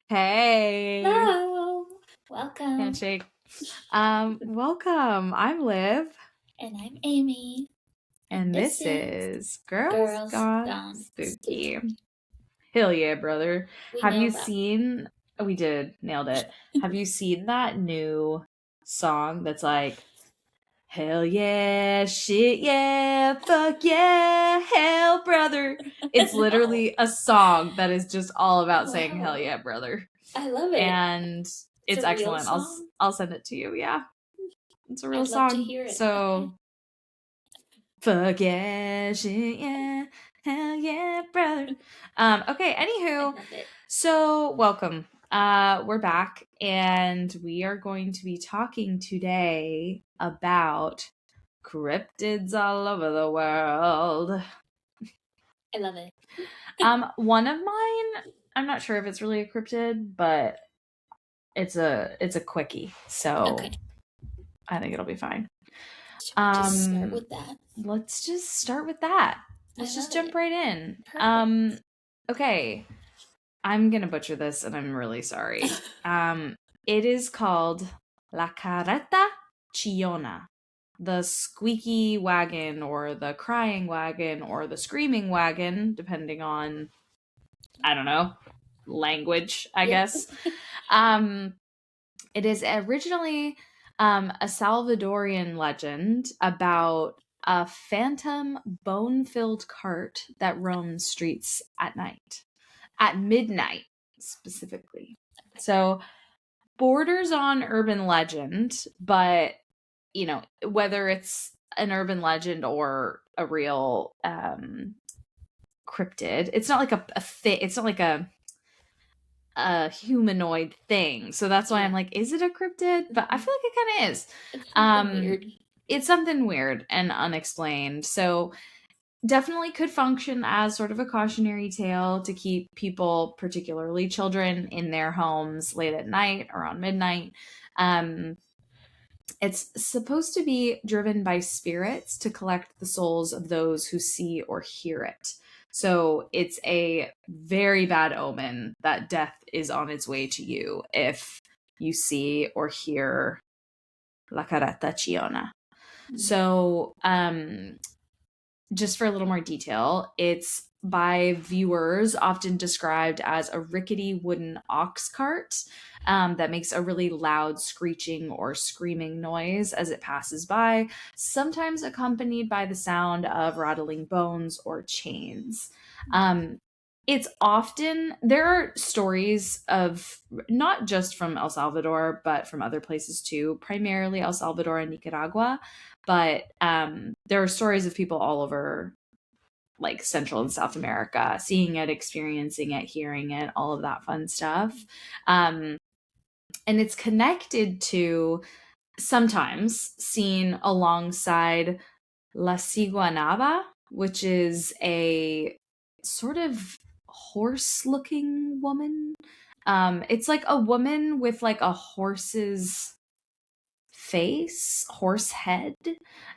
Hey, Hello, welcome. handshake. Welcome. I'm Liv, And I'm Amy, and and this this is is Girls Girls Gone Gone Spooky. Spooky. Hell yeah, brother. We Have you nailed that. seen? Oh, we did, nailed it. Have you seen that new song that's like, hell yeah, shit yeah, fuck yeah, hell brother? It's No. literally a song that is just all about saying hell Wow, yeah, brother. I love it. And It's it's a real excellent. song. I'll send it to you. Yeah. It's a real I'd love to song. hear it. Okay. So, fuck yeah, shit yeah, hell yeah, brother. Okay, I anywho, love it. so welcome. We're back and we are going to be talking today about cryptids all over the world. I love it. One of mine, I'm not sure if it's really a cryptid, but it's a quickie, so Okay. I think it'll be fine. Should we just start Um, with that? let's just start with that. I Let's just love jump it. right in. Perfect. Okay. I'm gonna butcher this and I'm really sorry. It is called La Carreta Chillona. The squeaky wagon or the crying wagon or the screaming wagon, depending on, I don't know, language, I Yep. guess. Um, it is originally a Salvadorian legend about a phantom bone filled cart that roams streets at night, at midnight specifically. So, borders on urban legend, but whether it's an urban legend or a real cryptid, it's not like it's not like a humanoid thing. So that's why I'm Yeah. like, is it a cryptid? But I Mhm. feel like it kind of is. It's something Um, weird. it's something weird and unexplained. So definitely could function as sort of a cautionary tale to keep people, particularly children, in their homes late at night, around midnight. Um, it's supposed to be driven by spirits to collect the souls of those who see or hear it. So it's a very bad omen that death is on its way to you if you see or hear La Carata Chiona. Mhm. So, just for a little more detail, it's by viewers often described as a rickety wooden ox cart that makes a really loud screeching or screaming noise as it passes by, sometimes accompanied by the sound of rattling bones or chains. Um, it's often, there are stories of not just from El Salvador, but from other places too, primarily El Salvador and Nicaragua, but there are stories of people all over like Central and South America seeing it, experiencing it, hearing it, all of that fun stuff. Um, and it's connected to, sometimes seen alongside La Ciguanaba, which is a sort of horse looking woman. It's like a woman with like a horse's face, horse head.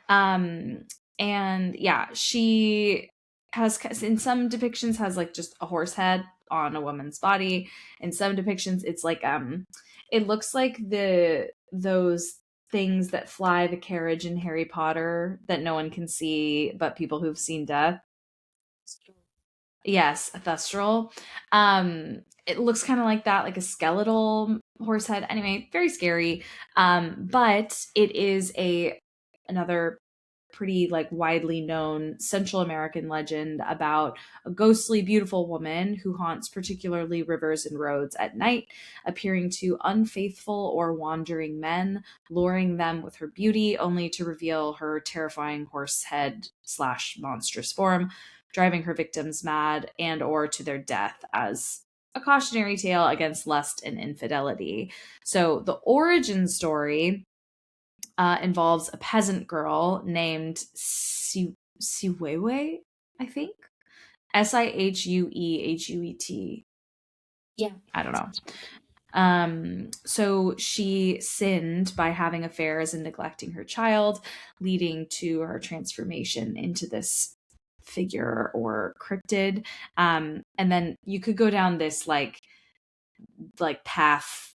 Um, and yeah, she has, in some depictions, has like just a horse head on a woman's body. In some depictions, it's like it looks like those things that fly the carriage in Harry Potter that no one can see but people who've seen death. Yes, a thestral. It looks kind of like that, like a skeletal horse head. Anyway, very scary. But it is a another pretty like widely known Central American legend about a ghostly, beautiful woman who haunts particularly rivers and roads at night, appearing to unfaithful or wandering men, luring them with her beauty, only to reveal her terrifying horse head slash monstrous form, driving her victims mad and or to their death as a cautionary tale against lust and infidelity. So the origin story involves a peasant girl named Siwewe, I think. Sihuehuet. Yeah. I don't know. So she sinned by having affairs and neglecting her child, leading to her transformation into this figure or cryptid. And then you could go down this like like path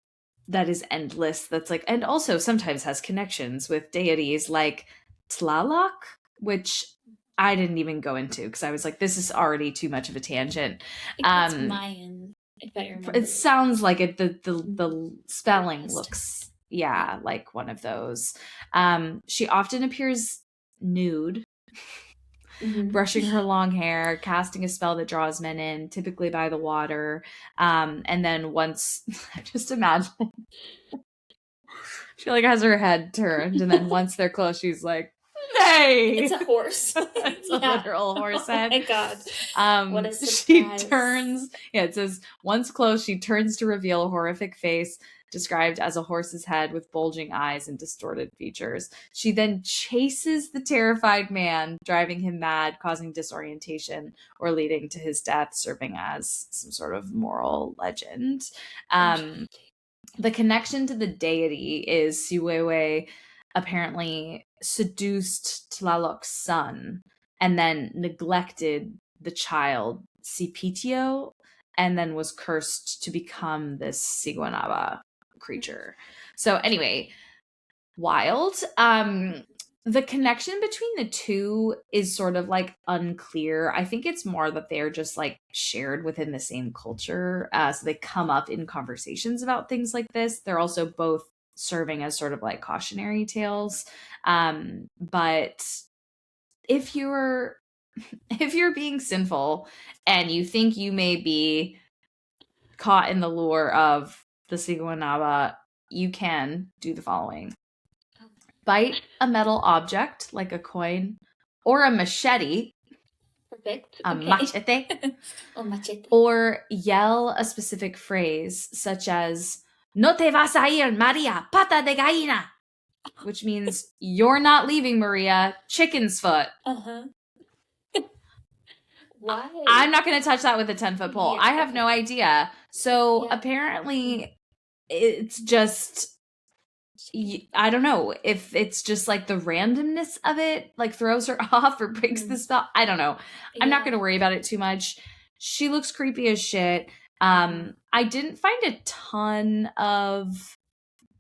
that is endless, that's like, and also sometimes has connections with deities like Tlaloc, which I didn't even go into because I was like, this is already too much of a tangent. It's Mayan, if I remember. It sounds like it. The spelling looks, like one of those. She often appears nude, brushing her long hair, casting a spell that draws men in, typically by the water. And then once, just imagine, she like has her head turned, and then once they're close, she's like, "Nay!" It's a horse. It's a literal horse head. Oh my god! What a surprise! She turns. Yeah, it says once close, she turns to reveal a horrific face described as a horse's head with bulging eyes and distorted features. She then chases the terrified man, driving him mad, causing disorientation, or leading to his death, serving as some sort of moral legend. The connection to the deity is Siwewe apparently seduced Tlaloc's son and then neglected the child Sipitio, and then was cursed to become this Siguanaba creature. So anyway, wild. The connection between the two is sort of like unclear. I think it's more that they're just like shared within the same culture. So they come up in conversations about things like this. They're also both serving as sort of like cautionary tales. But if you're being sinful and you think you may be caught in the lure of the Siguanaba, you can do the following. Bite a metal object like a coin or a machete. Perfect. A machete. Oh, machete. Or yell a specific phrase such as "No te vas a ir, Maria, pata de gallina," which means "You're not leaving, Maria, chicken's foot." Why? I'm not going to touch that with a 10-foot pole. I have no idea. So apparently it's just, I don't know if it's just like the randomness of it like throws her off or breaks the spell. I don't know. I'm not going to worry about it too much. She looks creepy as shit. I didn't find a ton of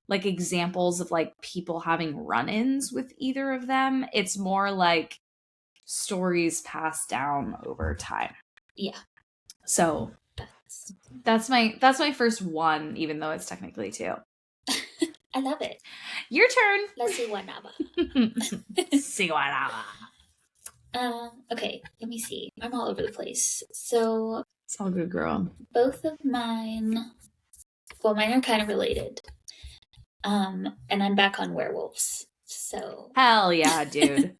like examples of like people having run-ins with either of them. It's more like stories passed down over time. Yeah. So that's my first one, even though it's technically two. I love it. Your turn. Let's see what Naba. Okay, let me see. I'm all over the place. So it's all good, girl. Both of mine, well, mine are kind of related. And I'm back on werewolves. So hell yeah, dude.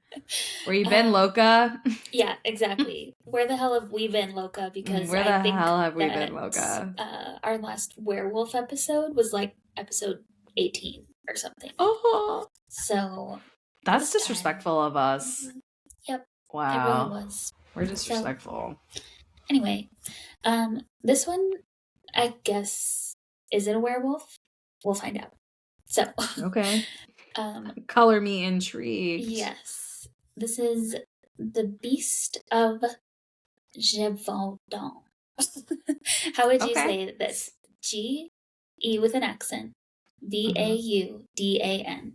Where you been, Loca? Yeah, exactly. Where the hell have we been, Loca? Because where the hell have we been, Loca? Our last werewolf episode was like episode 18 or something. Oh, so that's disrespectful of us. Yep. Wow. It really was. We're disrespectful. So, anyway, this one, I guess, is it a werewolf? We'll find out. So okay. Color me intrigued. Yes. This is the Beast of Gévaudan. How would you say this? G-E with an accent. V-A-U-D-A-N.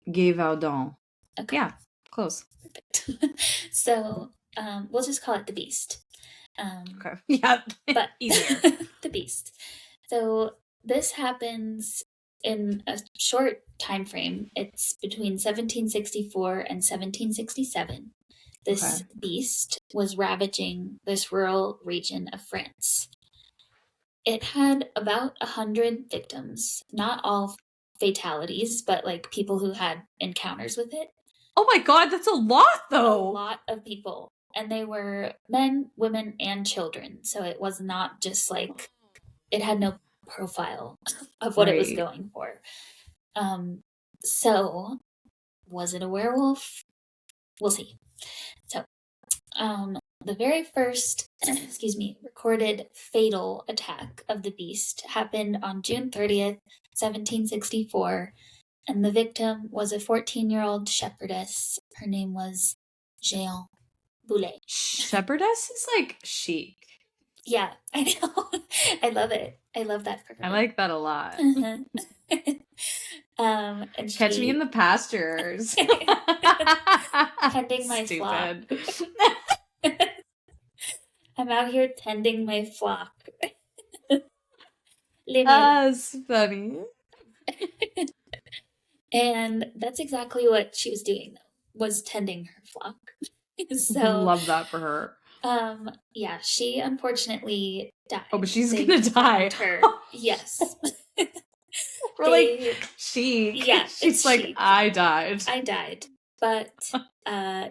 Gévaudan. Okay. Yeah, close. Perfect. So, we'll just call it the Beast. Okay. Yeah, but easier. The Beast. So this happens in a short time frame. It's between 1764 and 1767. This beast was ravaging this rural region of France. It had about 100 victims, not all fatalities, but like people who had encounters with it. Oh my god, that's a lot though. A lot of people. And they were men, women, and children. So it was not just like, it had no profile of what it was going for. So was it a werewolf? We'll see. So, the very first, recorded fatal attack of the beast happened on June 30th, 1764, and the victim was a 14-year-old shepherdess. Her name was Jeanne Boulet. Shepherdess is like chic. Yeah, I know. I love it. I love that for I her. like that a lot. Uh-huh. And Catch me in she the pastures. tending my flock. Stupid. I'm out here tending my flock. Leave me alone. That's funny. And that's exactly what she was doing, though, was tending her flock. So, Love that for her. yeah, she unfortunately Oh, but died. she's They gonna die. found her. Yes. We're like, They, chic. yeah, She's it's like, chic. I died. I died. But,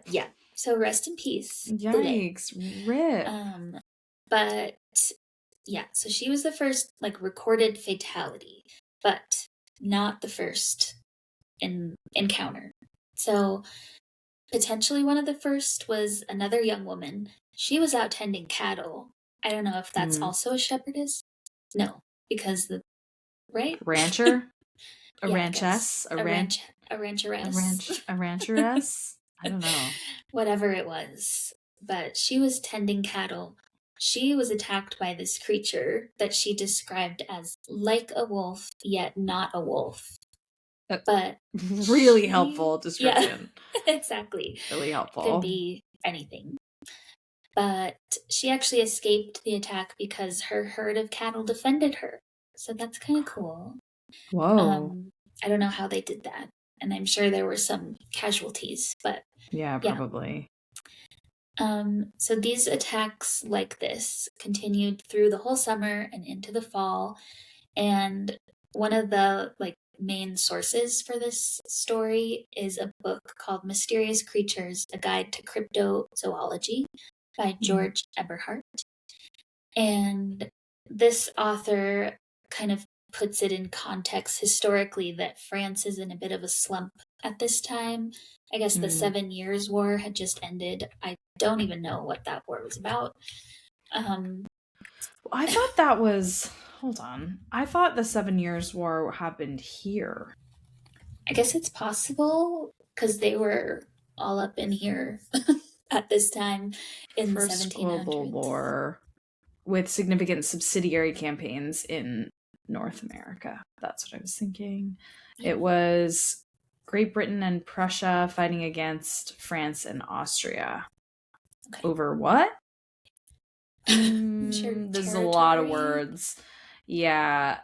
yeah. So rest in peace, Lily. Yikes. Rip. But yeah, so she was the first like recorded fatality, but not the first encounter. So potentially one of the first was another young woman. She was out tending cattle. I don't know if that's Hmm. also a shepherdess. No, because the right? Rancher? A Yeah, I guess ranchess? A rancheress, a rancheress? I don't know. whatever it was. But she was tending cattle. She was attacked by this creature that she described as like a wolf, yet not a wolf. Uh, But really helpful yeah, description. exactly. Really Could helpful. be anything. But she actually escaped the attack because her herd of cattle defended her. So that's kind of cool. Whoa. I don't know how they did that. And I'm sure there were some casualties, but Yeah, yeah. probably. So these attacks like this continued through the whole summer and into the fall. And one of the like main sources for this story is a book called Mysterious Creatures: A Guide to Cryptozoology by Mm. George Eberhardt. And this author kind of puts it in context historically that France is in a bit of a slump at this time. I guess the Mm. 7 Years' War had just ended. I don't even know what that war was about. I thought that was. Hold on. I thought the 7 Years' War happened here. I guess it's possible because they were all up in here at this time in the First Global 1700s. War with significant subsidiary campaigns in North America. That's what I was thinking. Yeah. It was Great Britain and Prussia fighting against France and Austria. Okay. Over what? I'm sure There's a lot of territory. words. Yeah.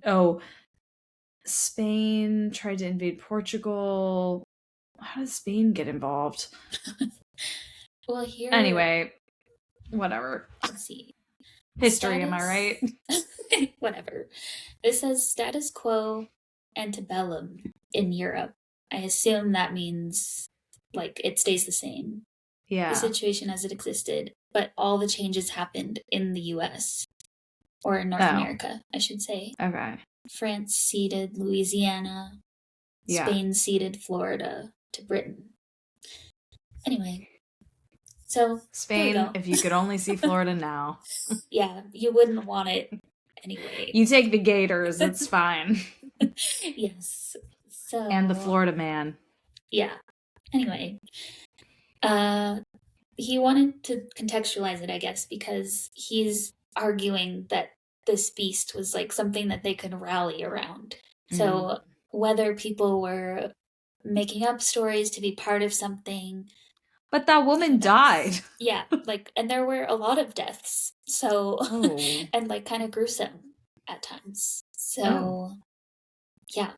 Oh, Spain tried to invade Portugal. How does Spain get involved? Well, here, Anyway, whatever. let's see. History, am I right? Whatever. This says status quo antebellum in Europe. I assume that means like it stays the same. The Yeah. situation as it existed, but all the changes happened in the US or in North America, I should say. Okay. France ceded Louisiana, Yeah. Spain ceded Florida to Britain. Anyway, so Spain, if you could only see Florida now. Yeah, you wouldn't want it anyway. You take the Gators, it's fine. Yes. So And the Florida man. Yeah. Anyway, he wanted to contextualize it, I guess, because he's arguing that this beast was like something that they could rally around. So whether people were making up stories to be part of something. But that woman died. Yeah, like, and there were a lot of deaths. So, and like kind of gruesome at times. So, yeah.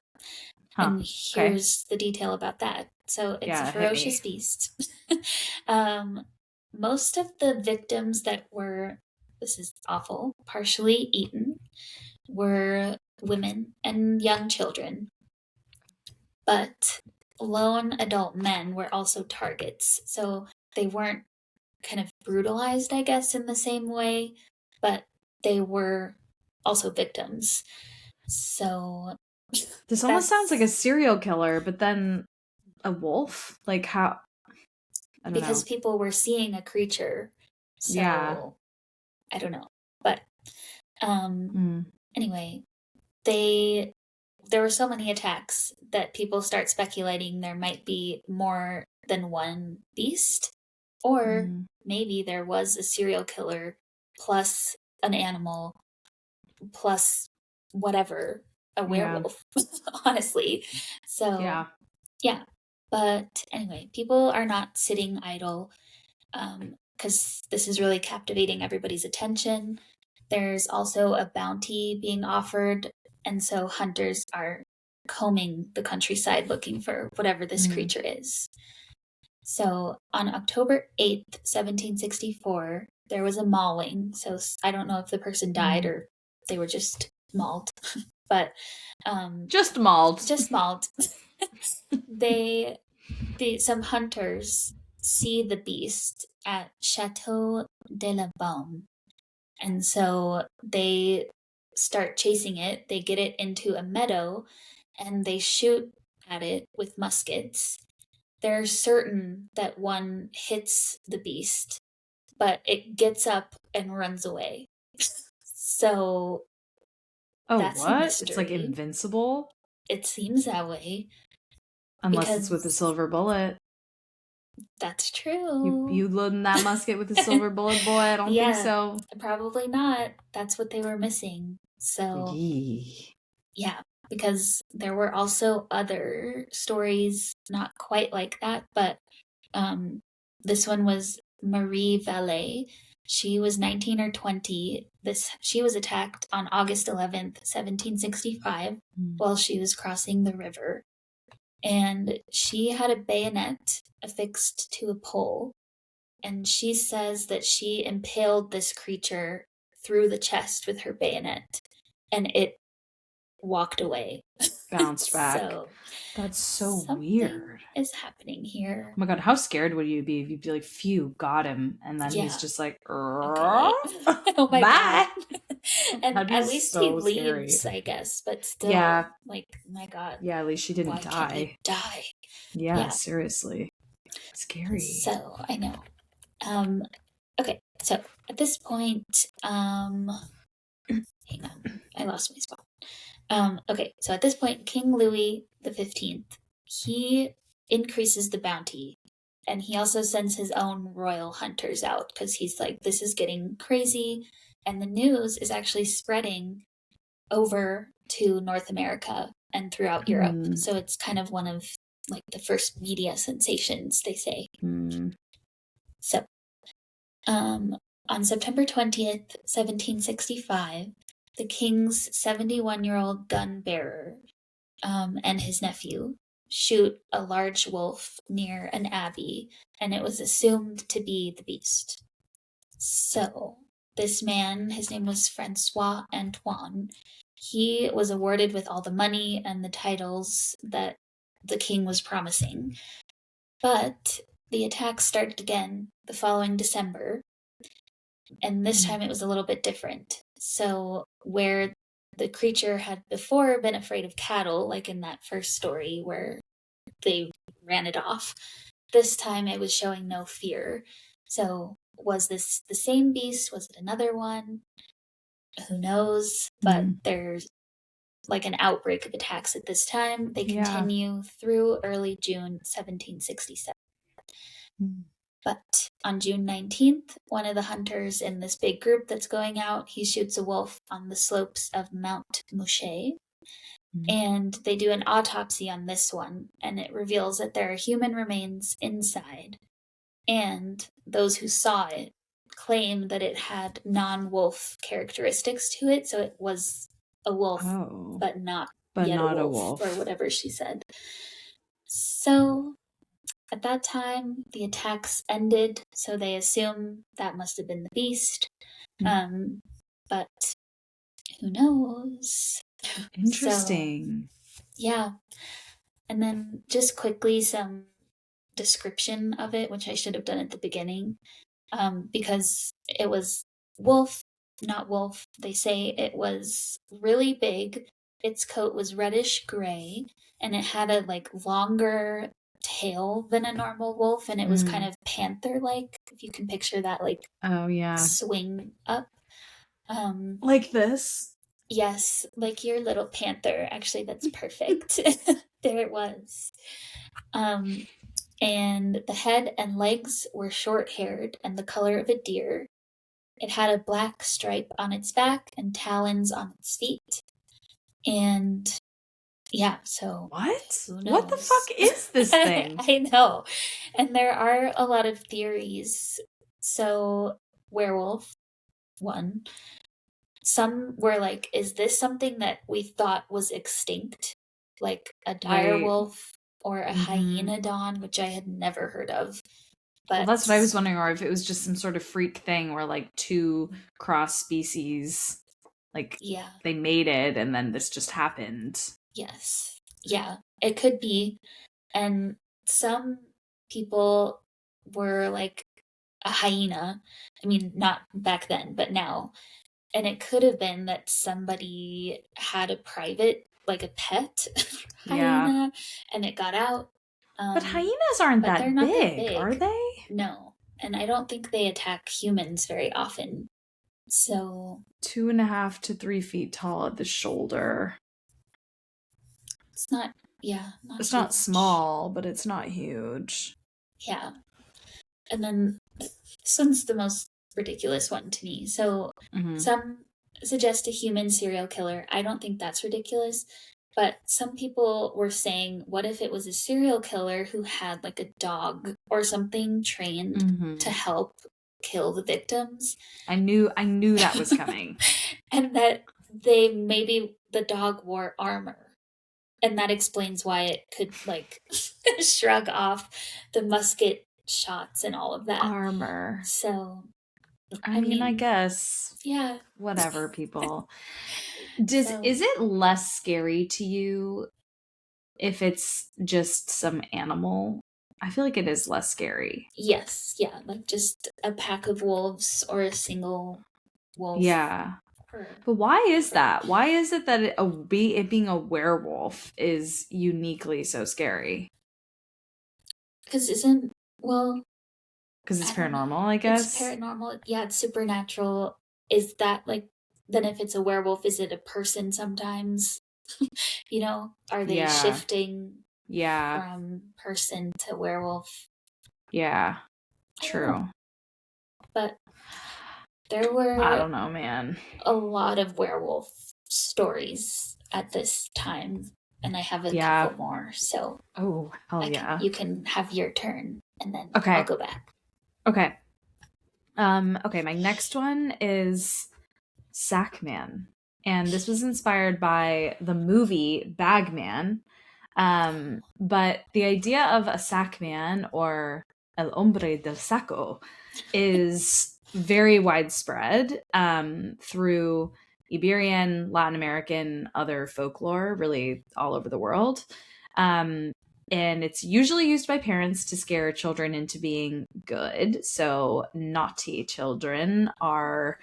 And here's the detail about that. So it's a ferocious beast. Most of the victims that were, this is awful, partially eaten were women and young children. But lone adult men were also targets. So they weren't kind of brutalized, I guess, in the same way, but they were also victims. So this almost sounds like a serial killer, but then a wolf? Like how? I don't because know. people were seeing a creature. So yeah. I don't know. But anyway, there were so many attacks that people start speculating there might be more than one beast, or maybe there was a serial killer plus an animal plus whatever, a Yeah. werewolf, honestly. So, Yeah. yeah. But anyway, people are not sitting idle because this is really captivating everybody's attention. There's also a bounty being offered, and so hunters are combing the countryside looking for whatever this Mm. creature is. So on October 8th, 1764, there was a mauling. So I don't know if the person died Mm. or they were just mauled, but Just mauled. just mauled. they, some hunters see the beast at Chateau de la Baume, and so they start chasing it. They get it into a meadow, and they shoot at it with muskets. They're certain that one hits the beast, but it gets up and runs away. So Oh, that's a what? It's like mystery. invincible? It seems that way Unless it's with a because silver bullet. that's You true. you loading that musket with a silver bullet, boy? I don't think Yeah, so. probably not. That's what they were missing. So, Yee. yeah, because there were also other stories not quite like that, but um, this one was Marie Vallée. She was 19 or 20. She was attacked on August 11th, 1765, Mm. while she was crossing the river. And she had a bayonet affixed to a pole. And she says that she impaled this creature through the chest with her bayonet, and it walked away. Bounced back. So That's so something weird. is happening Oh here. my god, how scared would you be if you'd be like, phew, got him, and then he's Yeah. just like, Okay. Oh my bye. god. And That'd be at least he so scary. leaves, I guess, but Yeah, still, like, my god, yeah, at least she didn't why can't you die. die? Yeah, Yeah. seriously. Scary. So I know. Um, okay, so at this point, hang on, I lost my spot. Okay, so at this point, King Louis the 15th, he increases the bounty, and he also sends his own royal hunters out because he's like, this is getting crazy, and the news is actually spreading over to North America and throughout Europe. Mm. So it's kind of one of like the first media sensations, they say. Mm. So, um, on September 20th, 1765, the king's 71-year-old gun bearer and his nephew shoot a large wolf near an abbey, and it was assumed to be the beast. So, this man, his name was Francois Antoine, he was awarded with all the money and the titles that the king was promising. But the attack started again the following December, and this time it was a little bit different. So, where the creature had before been afraid of cattle, like in that first story where they ran it off, this time it was showing no fear. So, was this the same beast? Was it another one? Who knows? But Mm. there's like an outbreak of attacks at this time. They Yeah. continue through early June 1767. Mm. But on June 19th, one of the hunters in this big group that's going out, he shoots a wolf on the slopes of Mount Mouchet. Mm. And they do an autopsy on this one, and it reveals that there are human remains inside. And those who saw it claim that it had non-wolf characteristics to it, so it was a wolf, Oh, but not but yet a not a wolf, or wolf. whatever she said. So at that time, the attacks ended, so they assume that must have been the beast. Mm. But who knows? So, Interesting. yeah. And then just quickly, some description of it, which I should have done at the beginning, because it was wolf, not wolf. They say it was really big. Its coat was reddish gray, and it had a like longer tail than a normal wolf, and it was kind Mm. of panther-like. If you can picture that, like Oh, yeah. swing up. Like this. Yes, like your little panther. Actually, that's perfect. There it was. Um, and the head and legs were short-haired and the color of a deer. It had a black stripe on its back and talons on its feet. And yeah, so What? who What the fuck knows? is this thing? I know. And there are a lot of theories. So, werewolf, one. Some were like, is this something that we thought was extinct? Like a dire Right. wolf or a Mm-hmm. hyenodon, which I had never heard of. Well, But that's what I was wondering, or if it was just some sort of freak thing where like two cross species, like yeah, they mated and then this just happened. yes. Yeah, it could be. And some people were like a hyena. I mean, not back then, but now. And it could have been that somebody had a private, like a pet Yeah. hyena, and it got out. But Um, hyenas aren't but they're that not that big, are big. they? No. And I don't think they attack humans very often. So 2.5 to 3 feet tall at the shoulder. it's not, yeah, not It's not huge. small, but it's not huge. Yeah. And then this one's the most ridiculous one to me. So Mm-hmm. some suggest a human serial killer. I don't think that's ridiculous. But some people were saying, what if it was a serial killer who had like a dog or something trained to Mm-hmm. help kill the victims? I knew that was coming. And that they maybe the dog wore armor. And that explains why it could like shrug off the musket shots and all of that. Armor. So, I I mean, I mean, guess yeah. whatever, people. So, Is it less scary to you if it's just some animal? I feel like it is less scary. yes, yeah, like just a pack of wolves or a single wolf Yeah. or But why is whatever. that? Why is it that it being a werewolf is uniquely so scary? Because isn't, well, Because it's I don't know. paranormal, I It's guess. paranormal. Yeah, it's supernatural. Is that like, then if it's a werewolf, is it a person sometimes? You know, are they Yeah. shifting Yeah. from person to werewolf? Yeah. I don't know. True. But there I were don't know, man. a lot of werewolf stories at this time, and I have a Yeah. couple more. So Oh, hell yeah. you can have your turn, and then I'll Okay. go back. Okay. Okay, my next one is Sackman. And this was inspired by the movie Bagman. But the idea of a Sackman or El Hombre del Saco is very widespread through Iberian, Latin American, other folklore, really all over the world. Um, and it's usually used by parents to scare children into being good. So, naughty children are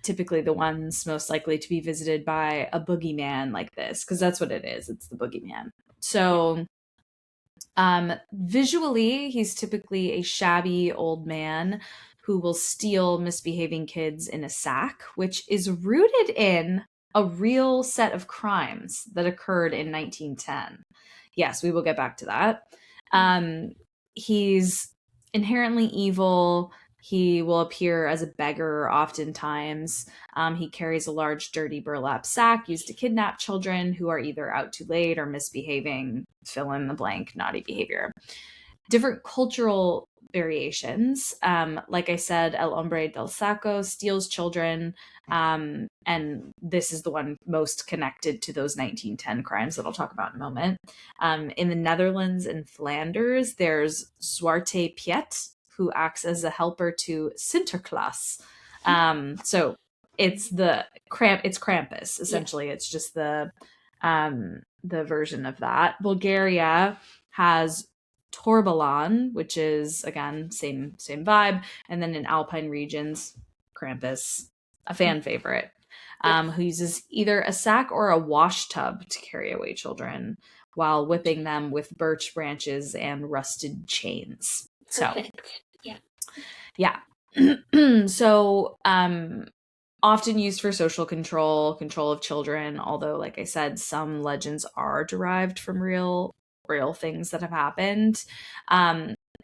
typically the ones most likely to be visited by a boogeyman like this, because that's what it is. It's the boogeyman. Yeah. So, visually, he's typically a shabby old man who will steal misbehaving kids in a sack, which is rooted in a real set of crimes that occurred in 1910. Yes, we will get back to that. Um, he's inherently evil. He will appear as a beggar oftentimes. He carries a large, dirty burlap sack used to kidnap children who are either out too late or misbehaving, fill in the blank, naughty behavior. Different cultural variations. Like I said, El Hombre del Saco steals children. And this is the one most connected to those 1910 crimes that I'll talk about in a moment. In the Netherlands and Flanders, there's Zwarte Piet, who acts as a helper to Sinterklaas. So it's Krampus Yeah. essentially. It's just the version of that. Bulgaria has Torbalan, which is again same vibe, and then in Alpine regions, Krampus, a fan favorite, Yeah. who uses either a sack or a wash tub to carry away children while whipping them with birch branches and rusted chains. So Perfect. Yeah. yeah. So often used for social control of children, although like I said, some legends are derived from real real things that have happened.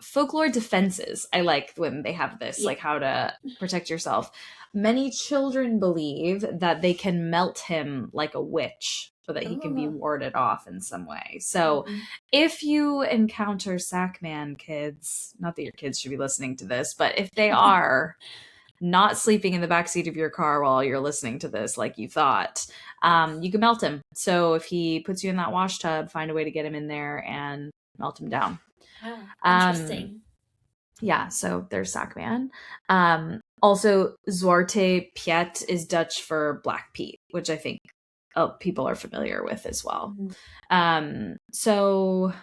Folklore defenses. I like when they have this, like how to protect yourself. Many children believe that they can melt him like a witch so that he can be warded off in some way. So if you encounter Sackman, kids, not that your kids should be listening to this, but if they are not sleeping in the backseat of your car while you're listening to this like you thought, you can melt him. So if he puts you in that wash tub, find a way to get him in there and melt him down. Interesting. Yeah, so there's Sackman. Also, Zwarte Piet is Dutch for Black Pete, which I think people are familiar with as well. So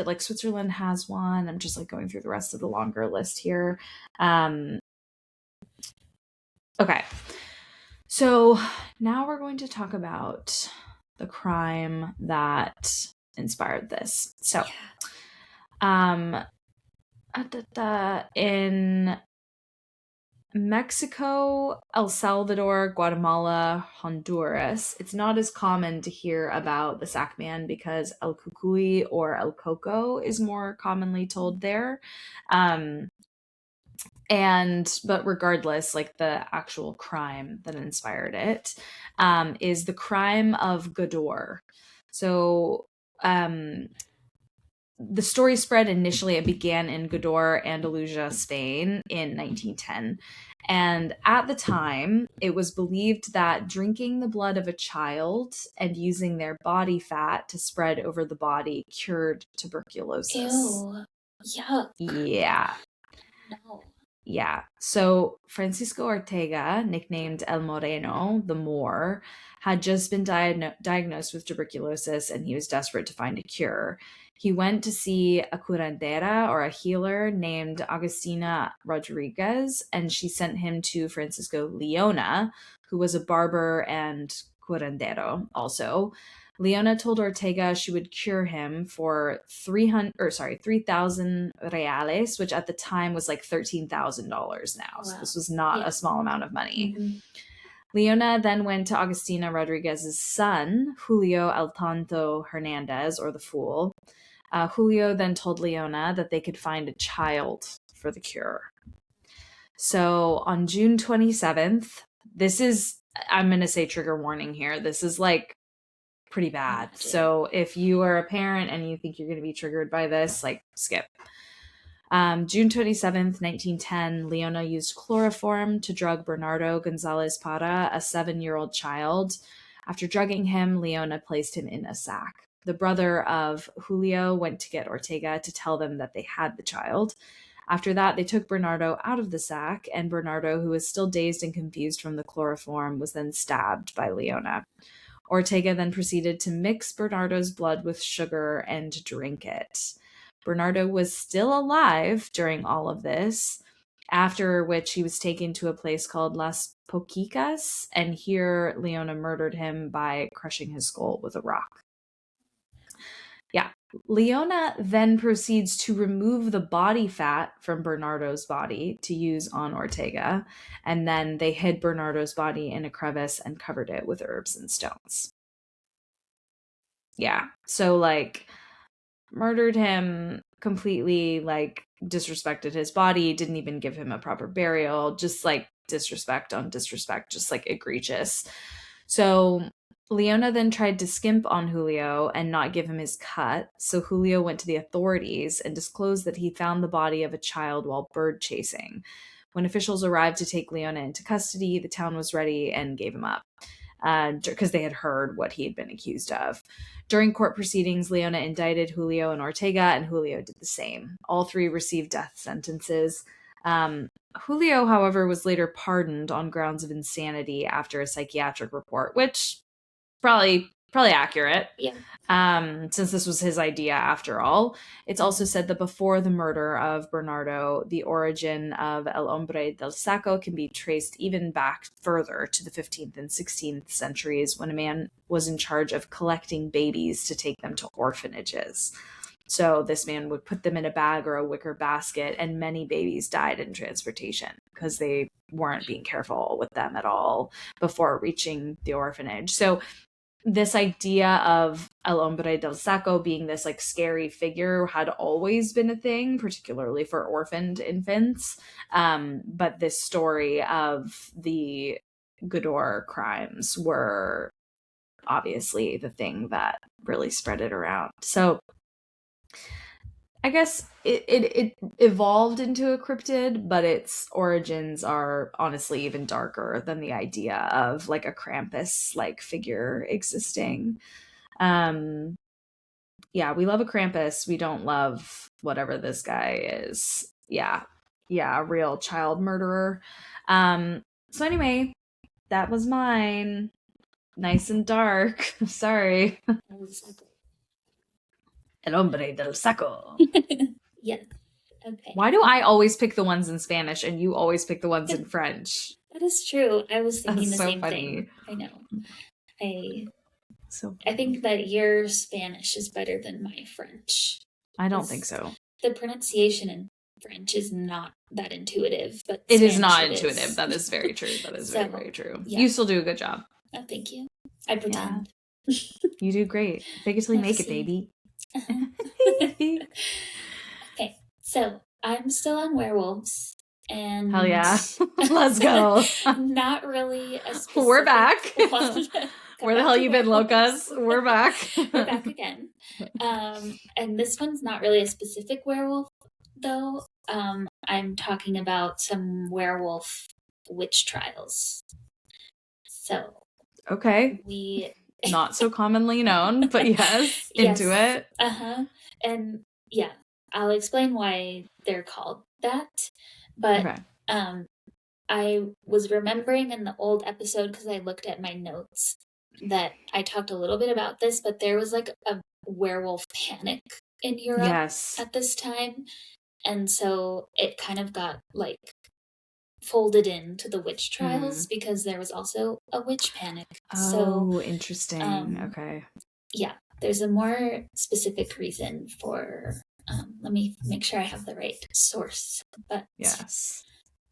like Switzerland has one. I'm just like going through the rest of the longer list here. Okay. So now we're going to talk about the crime that inspired this. So, in Mexico, El Salvador, Guatemala, Honduras, it's not as common to hear about the Sackman because El Cucuy or El Coco is more commonly told there. But regardless, like the actual crime that inspired it is the crime of Gador. So the story spread initially, it began in Gador, Andalusia, Spain in 1910. And at the time, it was believed that drinking the blood of a child and using their body fat to spread over the body cured tuberculosis. Ew. Yuck. Yeah. No. Yeah. So Francisco Ortega, nicknamed El Moreno, the Moor, had just been diagnosed with tuberculosis and he was desperate to find a cure. He went to see a curandera or a healer named Agustina Rodriguez, and she sent him to Francisco Leona, who was a barber and curandero also. Leona told Ortega she would cure him for 3,000 reales, which at the time was like $13,000 now. Wow. So this was not a small amount of money. Leona then went to Agustina Rodriguez's son, Julio El Tonto Hernandez, or the Fool. Julio then told Leona that they could find a child for the cure. So on June 27th, this is, I'm going to say trigger warning here. This is like pretty bad. So if you are a parent and you think you're going to be triggered by this, like skip. June 27th, 1910, Leona used chloroform to drug Bernardo Gonzalez Parra, a 7-year-old child. After drugging him, Leona placed him in a sack. The brother of Julio went to get Ortega to tell them that they had the child. After that, they took Bernardo out of the sack, and Bernardo, who was still dazed and confused from the chloroform, was then stabbed by Leona. Ortega then proceeded to mix Bernardo's blood with sugar and drink it. Bernardo was still alive during all of this, after which he was taken to a place called Las Poquicas, and here Leona murdered him by crushing his skull with a rock. Yeah. Leona then proceeds to remove the body fat from Bernardo's body to use on Ortega, and then they hid Bernardo's body in a crevice and covered it with herbs and stones. Yeah. So, like, murdered him completely, like, disrespected his body, didn't even give him a proper burial, just, like, disrespect on disrespect, just, like, egregious. So Leona then tried to skimp on Julio and not give him his cut, so Julio went to the authorities and disclosed that he found the body of a child while bird chasing. When officials arrived to take Leona into custody, the town was ready and gave him up, because they had heard what he had been accused of. During court proceedings, Leona indicted Julio and Ortega, and Julio did the same. All three received death sentences. Julio, however, was later pardoned on grounds of insanity after a psychiatric report, which probably accurate. Yeah. Since this was his idea after all. It's also said that before the murder of Bernardo, the origin of El Hombre del Saco can be traced even back further to the 15th and 16th centuries, when a man was in charge of collecting babies to take them to orphanages. So this man would put them in a bag or a wicker basket, and many babies died in transportation because they weren't being careful with them at all before reaching the orphanage. So this idea of El Hombre del Saco being this like scary figure had always been a thing, particularly for orphaned infants. But this story of the Godor crimes were obviously the thing that really spread it around. So I guess it evolved into a cryptid, but its origins are honestly even darker than the idea of like a Krampus like figure existing. Um, yeah, we love a Krampus. We don't love whatever this guy is. Yeah, a real child murderer. So anyway, that was mine. Nice and dark. Sorry. El hombre del saco. Yes. Okay. Why do I always pick the ones in Spanish and you always pick the ones in French? That is true. I was thinking That's the so same funny. thing. I know. So I think that your Spanish is better than my French. I don't think so. The pronunciation in French is not that intuitive, but it Spanish is not it intuitive. is. That is very true. That is very, very true. Yeah. You still do a good job. Oh, thank you. I pretend. Yeah. You do great. Fake it till you make it, baby. Okay, so I'm still on werewolves. And hell yeah. Let's go. Not really a specific We're back. one. Where the hell you been, Locas? We're back. We're back again. And this one's not really a specific werewolf, though. I'm talking about some werewolf witch trials. So okay, we not so commonly known, but yes, into it. And yeah, I'll explain why they're called that. But okay. I was remembering in the old episode, because I looked at my notes, that I talked a little bit about this, but there was like a werewolf panic in Europe at this time. And so it kind of got like folded into the witch trials because there was also a witch panic. Oh, interesting. Okay. Yeah, there's a more specific reason for, let me make sure I have the right source. But yes.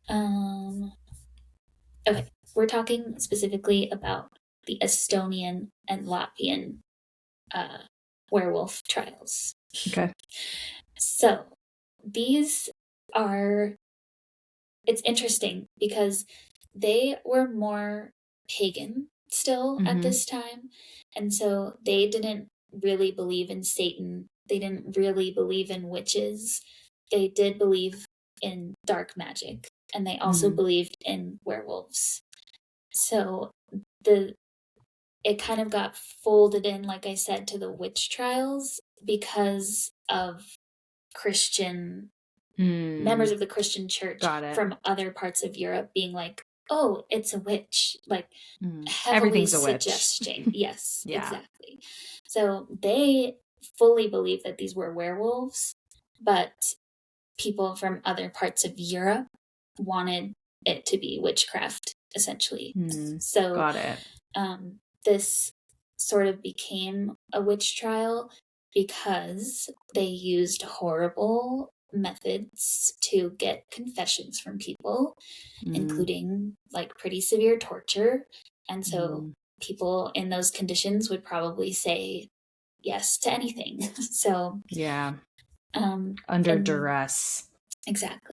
Okay, we're talking specifically about the Estonian and Latvian werewolf trials. Okay. So these are, it's interesting because they were more pagan still at this time. And so they didn't really believe in Satan. They didn't really believe in witches. They did believe in dark magic. And they also believed in werewolves. So it kind of got folded in, like I said, to the witch trials because of Christian members of the Christian church from other parts of Europe being like, oh, it's a witch. Like heavily suggesting. Yes, exactly. So they fully believe that these were werewolves, but people from other parts of Europe wanted it to be witchcraft, essentially. So got it. This sort of became a witch trial because they used horrible methods to get confessions from people, including like pretty severe torture. And so people in those conditions would probably say yes to anything. So yeah. Under duress. Exactly.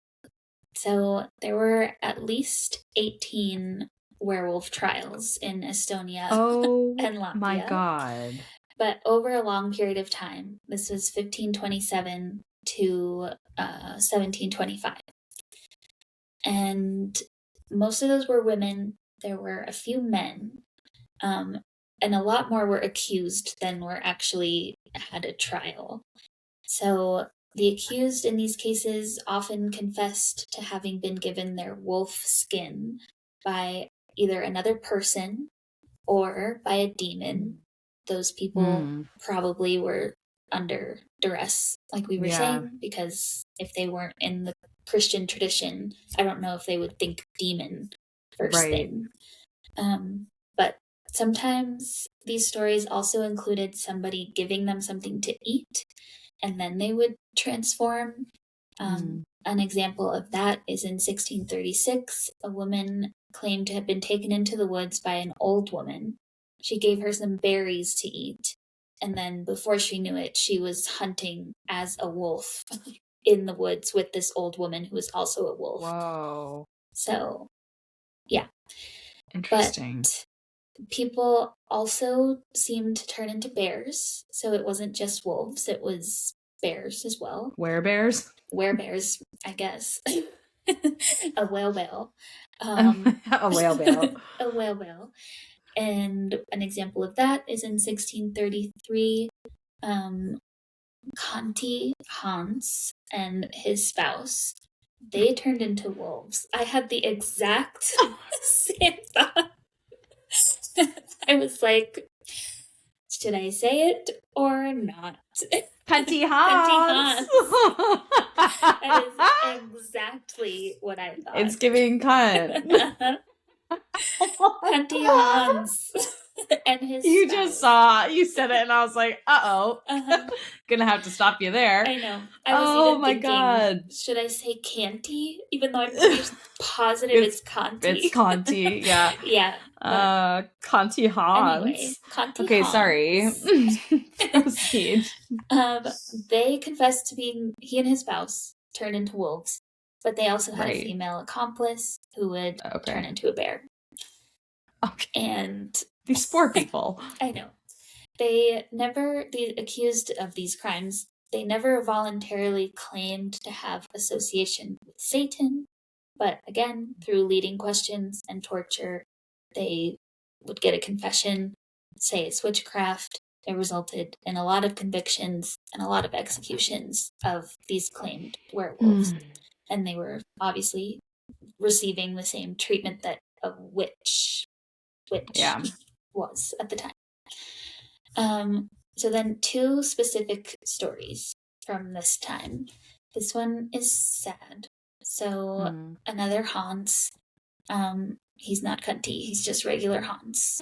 So there were at least 18 werewolf trials in Estonia and Latvia. Oh my God. But over a long period of time, this was 1527 to 1725. And most of those were women. There were a few men. And a lot more were accused than were actually had a trial. So the accused in these cases often confessed to having been given their wolf skin by either another person or by a demon. Those people probably were under duress, like we were saying, because if they weren't in the Christian tradition, I don't know if they would think demon first thing. But sometimes these stories also included somebody giving them something to eat, and then they would transform. An example of that is in 1636, a woman claimed to have been taken into the woods by an old woman, She gave her some berries to eat. And then before she knew it, she was hunting as a wolf in the woods with this old woman who was also a wolf. Whoa. So, yeah. Interesting. But people also seemed to turn into bears. So it wasn't just wolves, it was bears as well. Werebears? Werebears, I guess. A whale. A whale whale. A whale. And an example of that is in 1633, Conti Hans and his spouse, they turned into wolves. I had the exact same thought. I was like, should I say it or not? Cunty Hans. Hans. That is exactly what I thought. It's giving cunt. Cunty Hans and his You spouse. just saw, you said it, and I was like, uh-oh. Gonna have to stop you there. I know. I was even thinking, God. should I say Canty? Even though I'm pretty positive it's Conti. It's Conti, yeah. Yeah. Conti Hans. Anyway, Conti okay, Hans. Sorry. Proceed. They confessed to being, he and his spouse turned into wolves, but they also had a Right. female accomplice who would turn into a bear. Okay. And these poor people. I know. The accused of these crimes, they never voluntarily claimed to have association with Satan, but again, through leading questions and torture, they would get a confession, say it's witchcraft. It resulted in a lot of convictions and a lot of executions of these claimed werewolves. And they were obviously receiving the same treatment that a witch was at the time. So then 2 specific stories from this time. This one is sad. So another Hans. He's not Cunty, he's just regular Hans.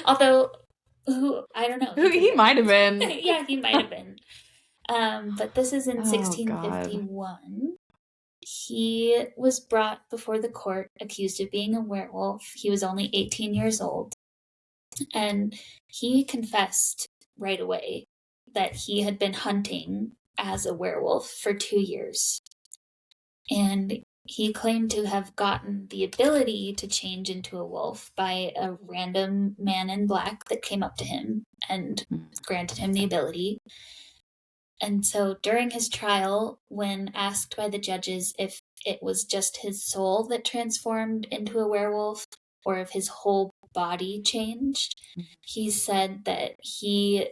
Although, I don't know. He might have been. Yeah, he might have been. But this is in 1651. He was brought before the court accused of being a werewolf. He was only 18 years old. And he confessed right away that he had been hunting as a werewolf for 2 years. And he claimed to have gotten the ability to change into a wolf by a random man in black that came up to him and granted him the ability. And so during his trial, when asked by the judges if it was just his soul that transformed into a werewolf or if his whole body changed, he said that he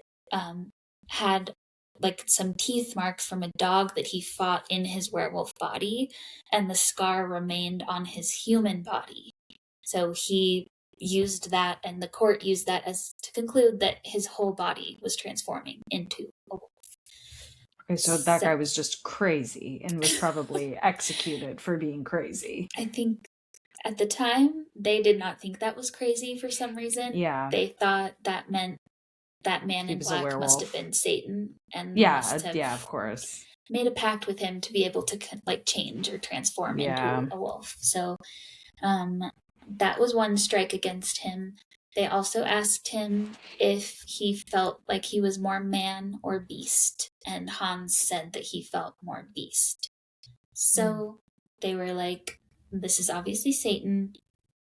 had like some teeth marks from a dog that he fought in his werewolf body, and the scar remained on his human body. So he used that, and the court used that as to conclude that his whole body was transforming into a wolf. Okay, so that guy was just crazy and was probably executed for being crazy. I think at the time, they did not think that was crazy for some reason. Yeah. They thought that meant that man in black must have been Satan, and must have of course, made a pact with him to be able to like change or transform into a wolf. So that was one strike against him. They also asked him if he felt like he was more man or beast, and Hans said that he felt more beast. So they were like, this is obviously Satan.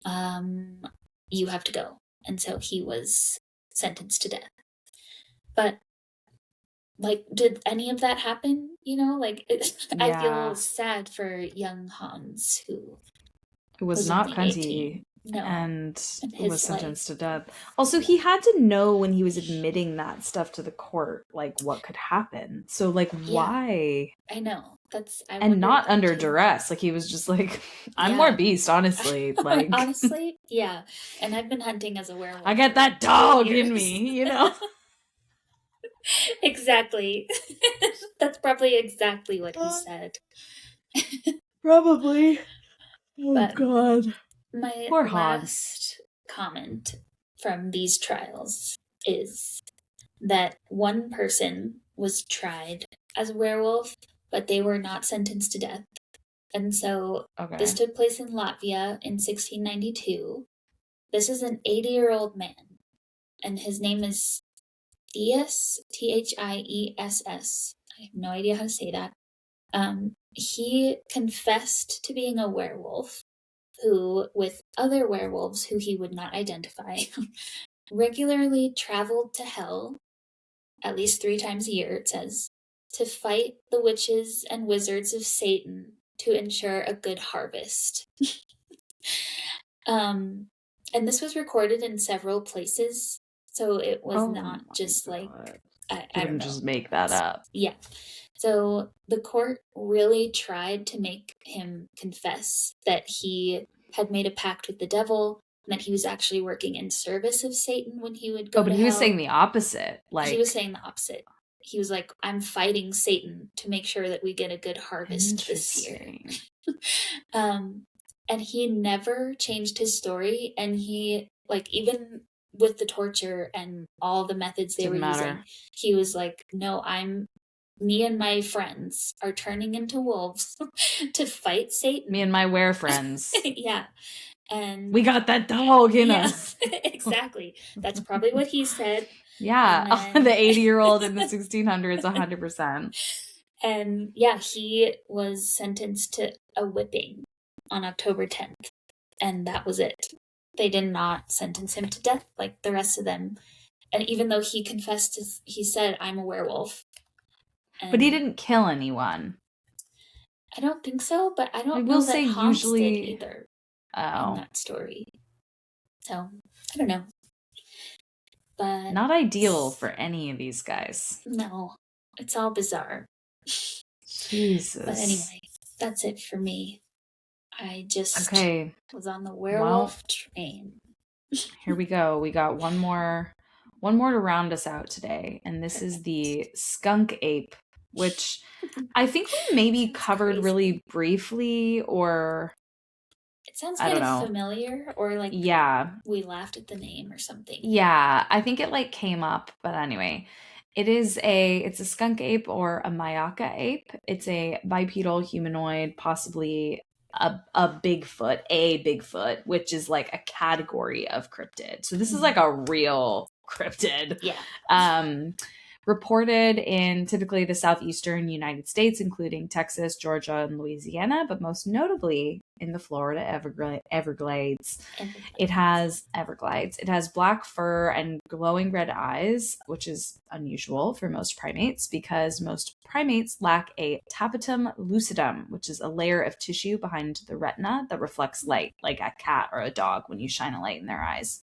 You have to go. And so he was sentenced to death. But, like, did any of that happen? You know, like, I feel sad for young Hans, who was not Cunty. No. And was sentenced to death. Also, he had to know when he was admitting that stuff to the court, like, what could happen. So, like, why? I know. And not under duress. Like, he was just like, I'm more beast, honestly. Like, honestly, yeah. And I've been hunting as a werewolf. I got that dog in me, you know? Exactly. That's probably exactly what he said. Probably. Oh, God. My last comment from these trials is that one person was tried as a werewolf, but they were not sentenced to death. And so this took place in Latvia in 1692. This is an 80-year-old man, and his name is Thies, Thiess. I have no idea how to say that. He confessed to being a werewolf who, with other werewolves who he would not identify, regularly traveled to hell at least 3 times a year, it says, to fight the witches and wizards of Satan to ensure a good harvest. And this was recorded in several places, so it was not just like, I don't know. Just make that up. Yeah. So the court really tried to make him confess that he had made a pact with the devil and that he was actually working in service of Satan when he would go to hell. But he was saying the opposite. He was saying the opposite. He was like, I'm fighting Satan to make sure that we get a good harvest this year. And he never changed his story. And he, like, even with the torture and all the methods they were using, he was like, no, me and my friends are turning into wolves to fight Satan. Me and my were friends. Yeah. And we got that dog in us. Exactly. That's probably what he said. Yeah. Then, the 80-year-old in the 1600s, 100%. And yeah, he was sentenced to a whipping on October 10th. And that was it. They did not sentence him to death like the rest of them. And even though he confessed, he said, I'm a werewolf. But he didn't kill anyone. I don't think so, but I don't know that Hans did either in that story. So, I don't know. But not ideal for any of these guys. No, it's all bizarre. Jesus. But anyway, that's it for me. I just was on the werewolf train. Here we go. We got one more to round us out today, and this is the skunk ape, which I think we maybe covered really briefly, or it sounds kind of familiar, or like we laughed at the name or something. Yeah, I think it like came up, but anyway, it's a skunk ape or a Mayaka ape. It's a bipedal humanoid, possibly a Bigfoot, which is like a category of cryptid. So this is like a real cryptid. Yeah. Reported in typically the southeastern United States, including Texas, Georgia, and Louisiana, but most notably in the Florida Everglades. It has black fur and glowing red eyes, which is unusual for most primates because most primates lack a tapetum lucidum, which is a layer of tissue behind the retina that reflects light, like a cat or a dog when you shine a light in their eyes.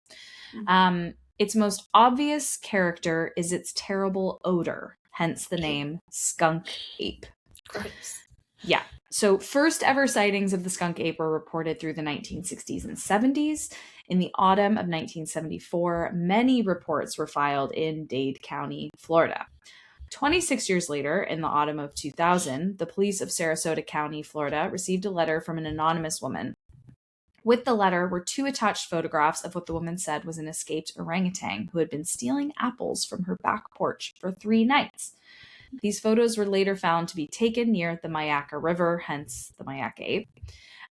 Its most obvious character is its terrible odor, hence the name skunk ape. Gross. Yeah. So first ever sightings of the skunk ape were reported through the 1960s and 70s. In the autumn of 1974, many reports were filed in Dade County, Florida. 26 years later, in the autumn of 2000, the police of Sarasota County, Florida, received a letter from an anonymous woman. With the letter were 2 attached photographs of what the woman said was an escaped orangutan who had been stealing apples from her back porch for 3 nights. These photos were later found to be taken near the Mayaka River, hence the Mayaka ape.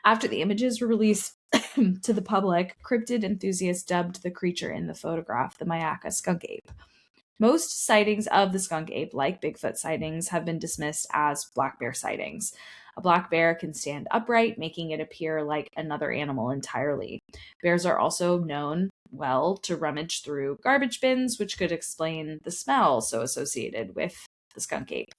After the images were released to the public, cryptid enthusiasts dubbed the creature in the photograph the Mayaka skunk ape. Most sightings of the skunk ape, like Bigfoot sightings, have been dismissed as black bear sightings. A black bear can stand upright, making it appear like another animal entirely. Bears are also known, to rummage through garbage bins, which could explain the smell so associated with the skunk ape.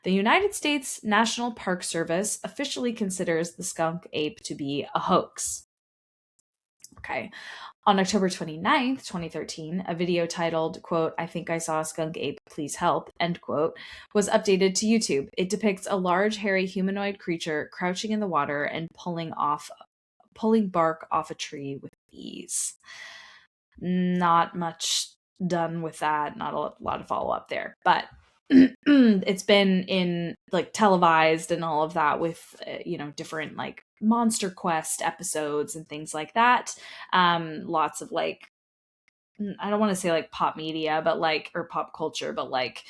The United States National Park Service officially considers the skunk ape to be a hoax. Okay. On October 29th, 2013, a video titled, quote, "I think I saw a skunk ape, please help," end quote, was updated to YouTube. It depicts a large, hairy humanoid creature crouching in the water and pulling bark off a tree with ease. Not much done with that. Not a lot of follow-up there. But it's been in like televised and all of that with different like Monster Quest episodes and things like that. Lots of like, I don't want to say like pop media, but like, or pop culture, but like,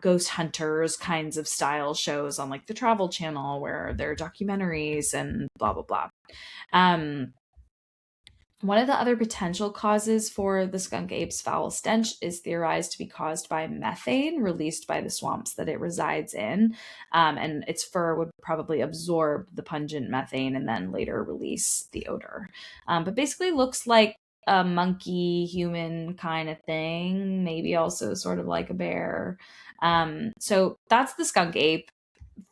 ghost hunters kinds of style shows on like the Travel Channel where there are documentaries and blah blah blah. One of the other potential causes for the skunk ape's foul stench is theorized to be caused by methane released by the swamps that it resides in. And its fur would probably absorb the pungent methane and then later release the odor. But basically, looks like a monkey human kind of thing, maybe also sort of like a bear. So that's the skunk ape.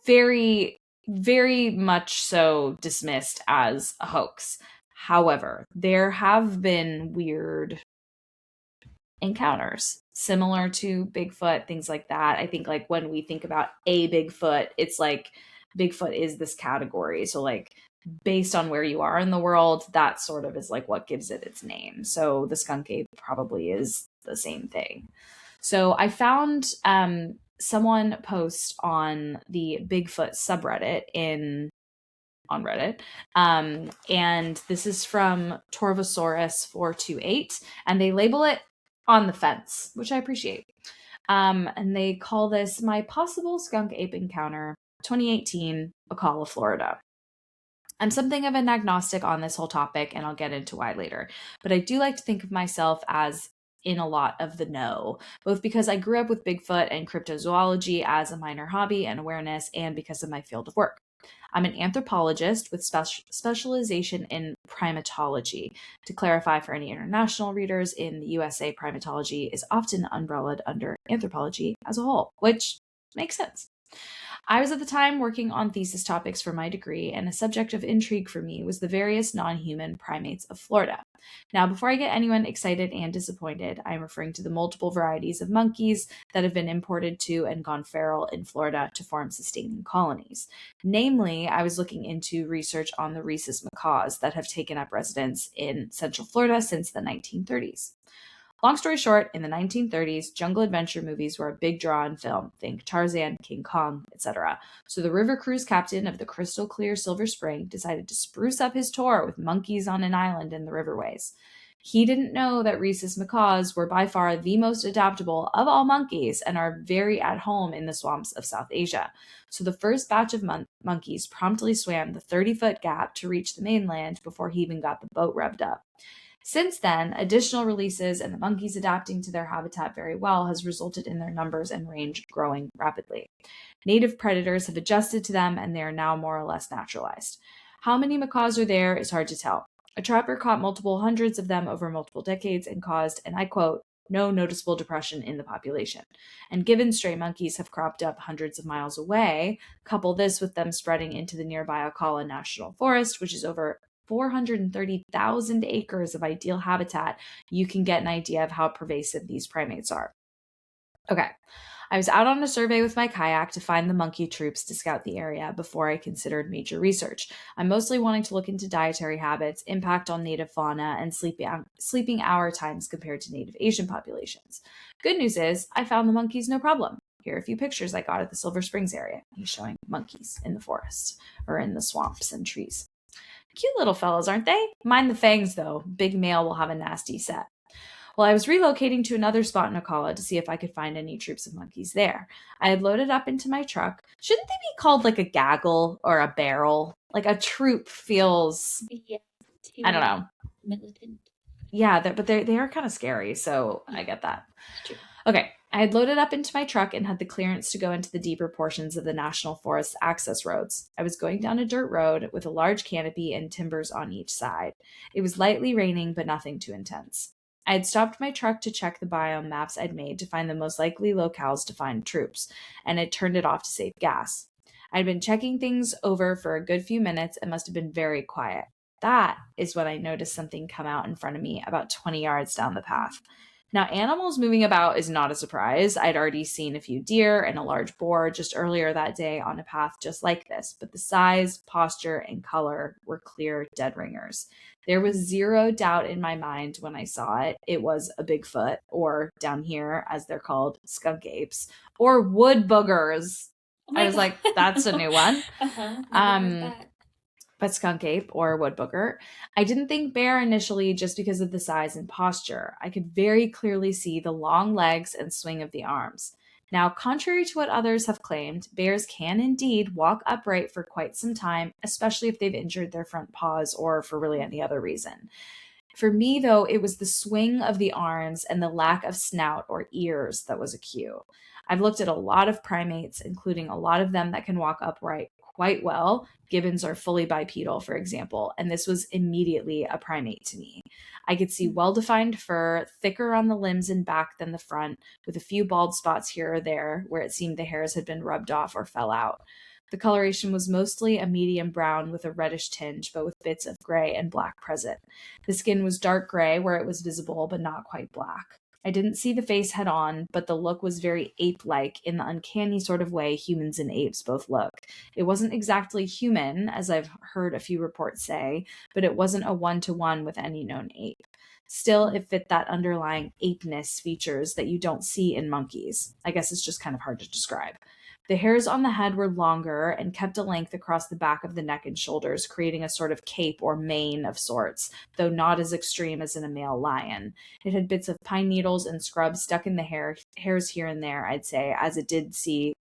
Very, very much so dismissed as a hoax. However, there have been weird encounters similar to Bigfoot, things like that. I think like when we think about a Bigfoot, it's like Bigfoot is this category. So like based on where you are in the world, that sort of is like what gives it its name. So the skunk ape probably is the same thing. So I found someone post on the Bigfoot subreddit in on Reddit. And this is from Torvosaurus428, and they label it on the fence, which I appreciate. And they call this my possible skunk ape encounter 2018, Ocala, Florida. I'm something of an agnostic on this whole topic, and I'll get into why later. But I do like to think of myself as in a lot of the know, both because I grew up with Bigfoot and cryptozoology as a minor hobby and awareness, and because of my field of work. I'm an anthropologist with specialization in primatology. To clarify for any international readers, in the USA, primatology is often umbrellaed under anthropology as a whole, which makes sense. I was at the time working on thesis topics for my degree, and a subject of intrigue for me was the various non human primates of Florida. Now, before I get anyone excited and disappointed, I am referring to the multiple varieties of monkeys that have been imported to and gone feral in Florida to form sustaining colonies. Namely, I was looking into research on the rhesus macaws that have taken up residence in Central Florida since the 1930s. Long story short, in the 1930s, jungle adventure movies were a big draw in film. Think Tarzan, King Kong, etc. So the river cruise captain of the crystal clear Silver Spring decided to spruce up his tour with monkeys on an island in the riverways. He didn't know that rhesus macaws were by far the most adaptable of all monkeys and are very at home in the swamps of South Asia. So the first batch of monkeys promptly swam the 30-foot gap to reach the mainland before he even got the boat revved up. Since then, additional releases and the monkeys adapting to their habitat very well has resulted in their numbers and range growing rapidly. Native predators have adjusted to them, and they are now more or less naturalized. How many macaws are there is hard to tell. A trapper caught multiple hundreds of them over multiple decades and caused, and I quote, no noticeable depression in the population. And given stray monkeys have cropped up hundreds of miles away, couple this with them spreading into the nearby Ocala National Forest, which is over 430,000 acres of ideal habitat, you can get an idea of how pervasive these primates are. Okay, I was out on a survey with my kayak to find the monkey troops to scout the area before I considered major research. I'm mostly wanting to look into dietary habits, impact on native fauna, and sleeping hour times compared to native Asian populations. Good news is, I found the monkeys no problem. Here are a few pictures I got at the Silver Springs area. He's showing monkeys in the forest or in the swamps and trees. Cute little fellows, aren't they? Mind the fangs, though. Big male will have a nasty set. Well, I was relocating to another spot in Ocala to see if I could find any troops of monkeys there. I had loaded up into my truck. Shouldn't they be called like a gaggle or a barrel? Like a troop feels, Yeah, I don't too know. militant. Yeah, they are kind of scary, so I get that. It's true. Okay, I had loaded up into my truck and had the clearance to go into the deeper portions of the National Forest access roads. I was going down a dirt road with a large canopy and timbers on each side. It was lightly raining, but nothing too intense. I had stopped my truck to check the biome maps I'd made to find the most likely locales to find troops, and had turned it off to save gas. I'd been checking things over for a good few minutes and must have been very quiet. That is when I noticed something come out in front of me about 20 yards down the path. Now, animals moving about is not a surprise. I'd already seen a few deer and a large boar just earlier that day on a path just like this, but the size, posture, and color were clear dead ringers. There was zero doubt in my mind when I saw it. It was a Bigfoot, or down here, as they're called, skunk apes, or wood boogers. Oh I my was god. like, that's a new one. Never heard Um, that. but skunk ape or wood booger. I didn't think bear initially just because of the size and posture. I could very clearly see the long legs and swing of the arms. Now, contrary to what others have claimed, bears can indeed walk upright for quite some time, especially if they've injured their front paws or for really any other reason. For me, though, it was the swing of the arms and the lack of snout or ears that was a cue. I've looked at a lot of primates, including a lot of them that can walk upright quite well. Gibbons are fully bipedal, for example, and this was immediately a primate to me. I could see well defined fur, thicker on the limbs and back than the front, with a few bald spots here or there where it seemed the hairs had been rubbed off or fell out. The coloration was mostly a medium brown with a reddish tinge, but with bits of gray and black present. The skin was dark gray where it was visible, but not quite black. I didn't see the face head on, but the look was very ape like in the uncanny sort of way humans and apes both look. It wasn't exactly human, as I've heard a few reports say, but it wasn't a one-to-one with any known ape. Still, it fit that underlying apeness features that you don't see in monkeys. I guess it's just kind of hard to describe. The hairs on the head were longer and kept a length across the back of the neck and shoulders, creating a sort of cape or mane of sorts, though not as extreme as in a male lion. It had bits of pine needles and scrubs stuck in the hairs here and there, I'd say, as I did see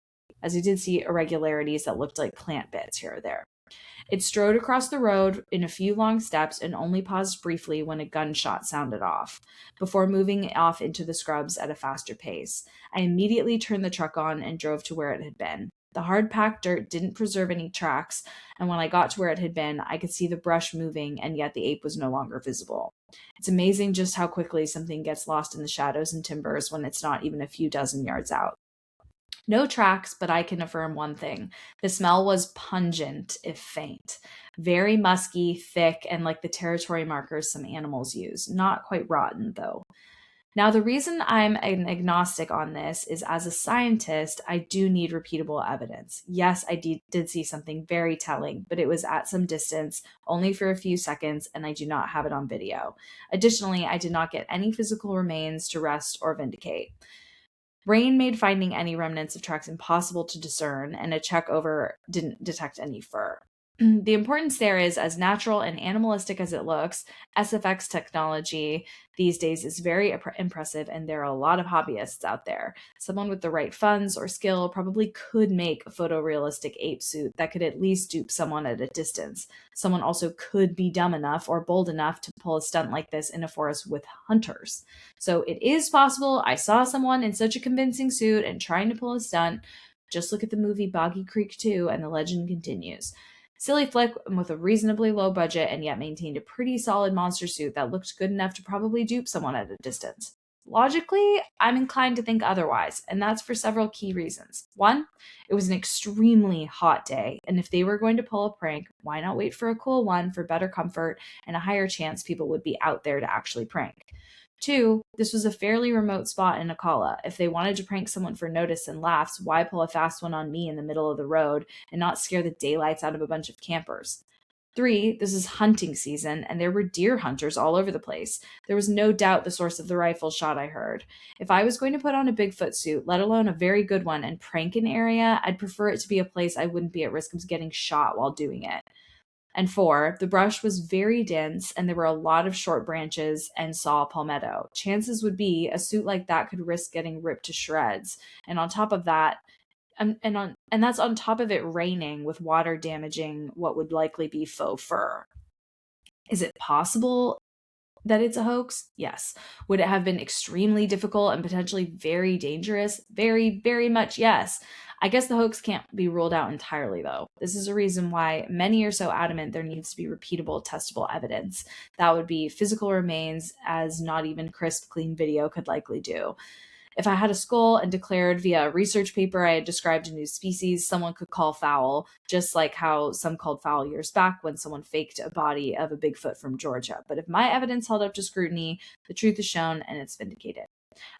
irregularities that looked like plant bits here or there. It strode across the road in a few long steps and only paused briefly when a gunshot sounded off, before moving off into the scrubs at a faster pace. I immediately turned the truck on and drove to where it had been. The hard packed dirt didn't preserve any tracks, and when I got to where it had been, I could see the brush moving, and yet the ape was no longer visible. It's amazing just how quickly something gets lost in the shadows and timbers when it's not even a few dozen yards out. No tracks, but I can affirm one thing. The smell was pungent, if faint. Very musky, thick, and like the territory markers some animals use. Not quite rotten, though. Now, the reason I'm an agnostic on this is as a scientist, I do need repeatable evidence. Yes, I did see something very telling, but it was at some distance, only for a few seconds, and I do not have it on video. Additionally, I did not get any physical remains to rest or vindicate. Rain made finding any remnants of tracks impossible to discern, and a check over didn't detect any fur. The importance there is, as natural and animalistic as it looks, SFX technology these days is very impressive, and there are a lot of hobbyists out there. Someone with the right funds or skill probably could make a photorealistic ape suit that could at least dupe someone at a distance. Someone also could be dumb enough or bold enough to pull a stunt like this in a forest with hunters. So it is possible I saw someone in such a convincing suit and trying to pull a stunt. Just look at the movie Boggy Creek 2 and the legend continues. Silly flick with a reasonably low budget and yet maintained a pretty solid monster suit that looked good enough to probably dupe someone at a distance. Logically, I'm inclined to think otherwise, and that's for several key reasons. One, it was an extremely hot day, and if they were going to pull a prank, why not wait for a cool one for better comfort and a higher chance people would be out there to actually prank? Two, this was a fairly remote spot in Akala. If they wanted to prank someone for notice and laughs, why pull a fast one on me in the middle of the road and not scare the daylights out of a bunch of campers? Three, this is hunting season, and there were deer hunters all over the place. There was no doubt the source of the rifle shot I heard. If I was going to put on a Bigfoot suit, let alone a very good one, and prank an area, I'd prefer it to be a place I wouldn't be at risk of getting shot while doing it. And four, the brush was very dense and there were a lot of short branches and saw palmetto. Chances would be a suit like that could risk getting ripped to shreds. And on top of that, and that's on top of it raining with water damaging what would likely be faux fur. Is it possible that it's a hoax? Yes. Would it have been extremely difficult and potentially very dangerous? Very, very much yes. I guess the hoax can't be ruled out entirely, though. This is a reason why many are so adamant there needs to be repeatable, testable evidence. That would be physical remains, as not even crisp, clean video could likely do. If I had a skull and declared via a research paper I had described a new species, someone could call foul, just like how some called foul years back when someone faked a body of a Bigfoot from Georgia. But if my evidence held up to scrutiny, the truth is shown and it's vindicated.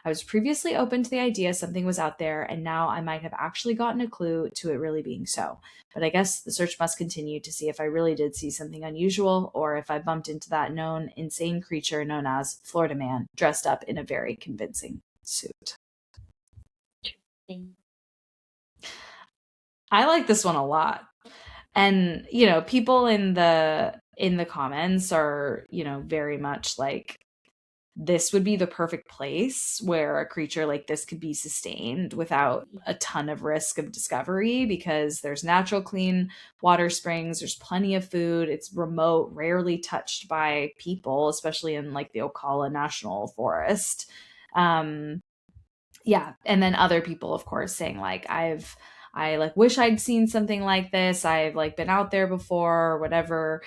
I was previously open to the idea something was out there, and now I might have actually gotten a clue to it really being so. But I guess the search must continue to see if I really did see something unusual, or if I bumped into that known insane creature known as Florida Man, dressed up in a very convincing suit. I like this one a lot. And, people in the comments are, very much like this would be the perfect place where a creature like this could be sustained without a ton of risk of discovery, because there's natural clean water springs, there's plenty of food, it's remote, rarely touched by people, especially in like the Ocala National Forest. Yeah, and then other people, of course, saying like, I like wish I'd seen something like this, I've like been out there before or whatever.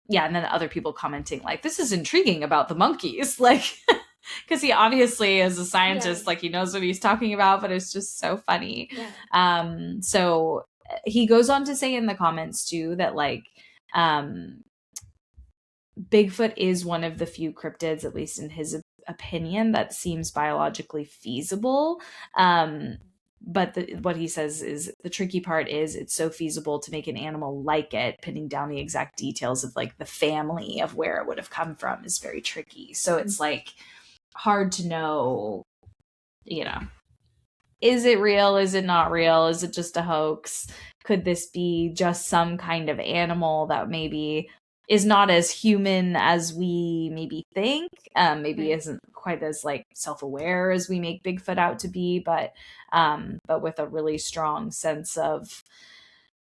Yeah, and then other people commenting like, this is intriguing about the monkeys, like, because he obviously is a scientist, like he knows what he's talking about, but it's just so funny. So he goes on to say in the comments too that like Bigfoot is one of the few cryptids, at least in his opinion, that seems biologically feasible. But what he says is the tricky part is it's so feasible to make an animal like it. Pinning down the exact details of like the family of where it would have come from is very tricky. So it's like hard to know, you know, is it real? Is it not real? Is it just a hoax? Could this be just some kind of animal that maybe is not as human as we maybe think, maybe isn't quite as like self-aware as we make Bigfoot out to be, but with a really strong sense of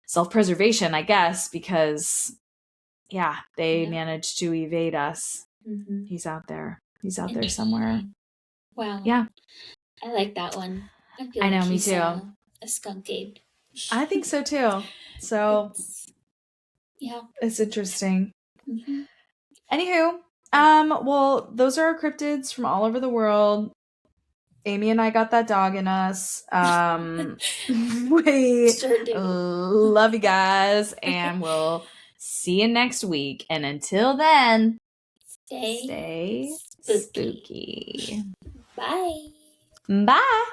self-preservation, I guess, because they managed to evade us. He's out there somewhere. Wow. Yeah, I like that one. I know, me too. A skunk ape. I think so too. So it's interesting. Anywho, well, those are our cryptids from all over the world. Amy and I got that dog in us. We sure do. Love you guys, and we'll see you next week. And until then, stay spooky. Bye. Bye.